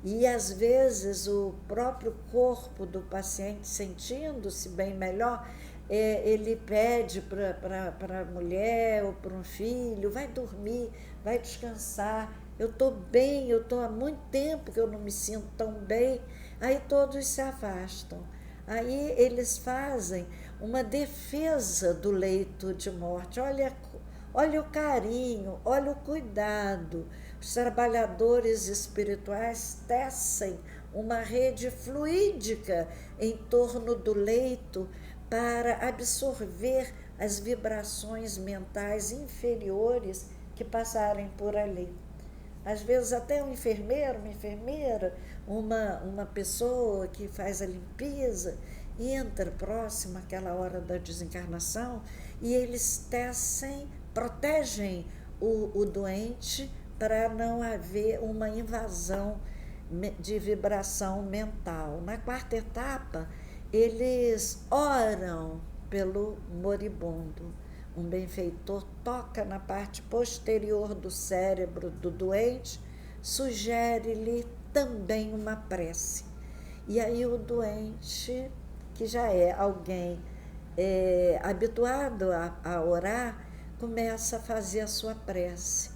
E às vezes o próprio corpo do paciente, sentindo-se bem melhor, ele pede para a mulher ou para um filho: vai dormir, vai descansar, eu estou bem, eu estou há muito tempo que eu não me sinto tão bem. Aí todos se afastam. Aí eles fazem uma defesa do leito de morte. Olha o carinho, olha o cuidado. Os trabalhadores espirituais tecem uma rede fluídica em torno do leito para absorver as vibrações mentais inferiores que passarem por ali. Às vezes até um enfermeiro, uma enfermeira, uma pessoa que faz a limpeza, entra próximo àquela hora da desencarnação, e eles protegem o doente para não haver uma invasão de vibração mental. Na quarta etapa, eles oram pelo moribundo. Um benfeitor toca na parte posterior do cérebro do doente, sugere-lhe também uma prece. E aí o doente, que já é alguém habituado a orar, começa a fazer a sua prece.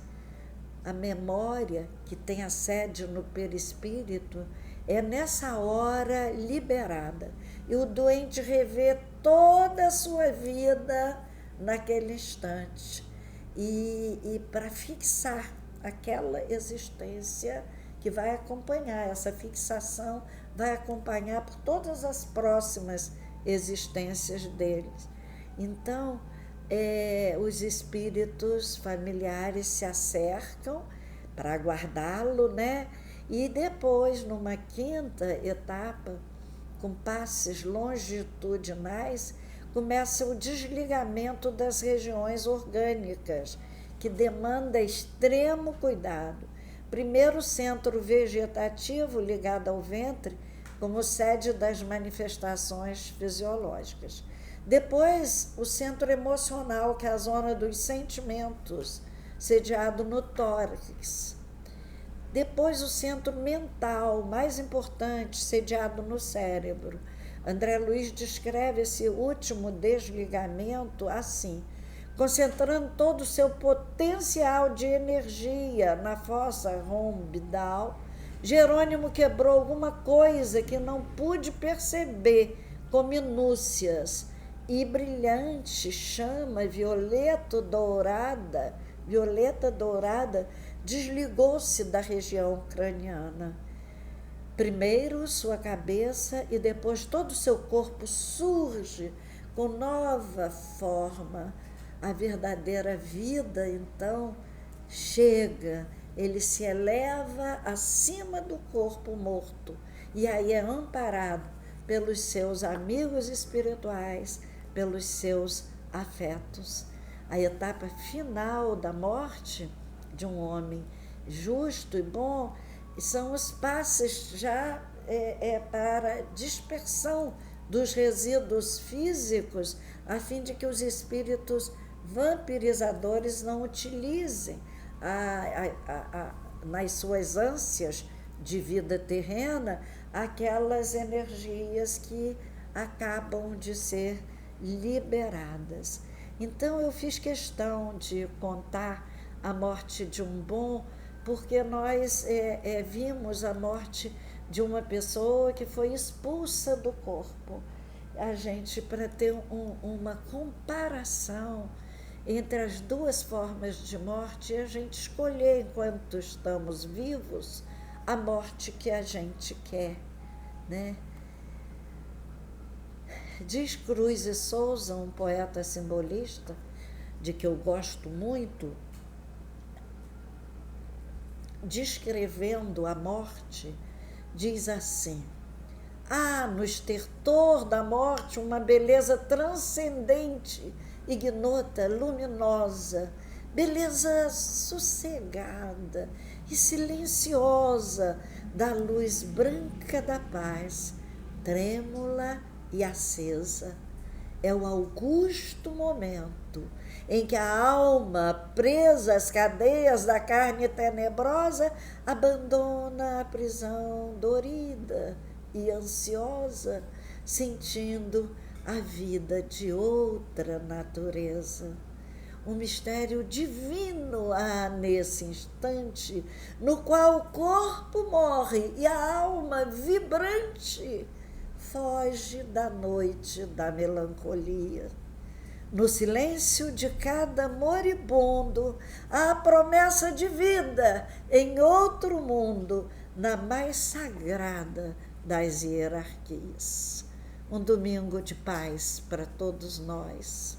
A memória, que tem a sede no perispírito, é nessa hora liberada. E o doente revê toda a sua vida naquele instante. E para fixar aquela existência que vai acompanhar, essa fixação vai acompanhar por todas as próximas existências deles. Então, os espíritos familiares se acercam para aguardá-lo, né? E depois, numa quinta etapa, com passes longitudinais, começa o desligamento das regiões orgânicas, que demanda extremo cuidado. Primeiro, o centro vegetativo, ligado ao ventre, como sede das manifestações fisiológicas. Depois, o centro emocional, que é a zona dos sentimentos, sediado no tórax. Depois, o centro mental, mais importante, sediado no cérebro. André Luiz descreve esse último desligamento assim: concentrando todo o seu potencial de energia na fossa romboidal, Jerônimo quebrou alguma coisa que não pude perceber com minúcias, e brilhante chama violeta dourada desligou-se da região craniana. Primeiro sua cabeça e depois todo o seu corpo surge com nova forma. A verdadeira vida, então, chega, ele se eleva acima do corpo morto e aí é amparado pelos seus amigos espirituais, pelos seus afetos. A etapa final da morte de um homem justo e bom são os passes já para dispersão dos resíduos físicos, a fim de que os espíritos vampirizadores não utilizem nas suas ânsias de vida terrena aquelas energias que acabam de ser liberadas. Então eu fiz questão de contar a morte de um bom, porque nós vimos a morte de uma pessoa que foi expulsa do corpo. A gente, para ter uma comparação entre as duas formas de morte, a gente escolher, enquanto estamos vivos, a morte que a gente quer, né? Diz Cruz e Souza, um poeta simbolista, de que eu gosto muito, descrevendo a morte, diz assim: há no estertor da morte uma beleza transcendente, ignota, luminosa, beleza sossegada e silenciosa da luz branca da paz, trêmula e acesa. É o augusto momento em que a alma, presa às cadeias da carne tenebrosa, abandona a prisão dorida e ansiosa, sentindo a vida de outra natureza. Um mistério divino há nesse instante, no qual o corpo morre e a alma vibrante foge da noite da melancolia. No silêncio de cada moribundo, há a promessa de vida em outro mundo, na mais sagrada das hierarquias. Um domingo de paz para todos nós.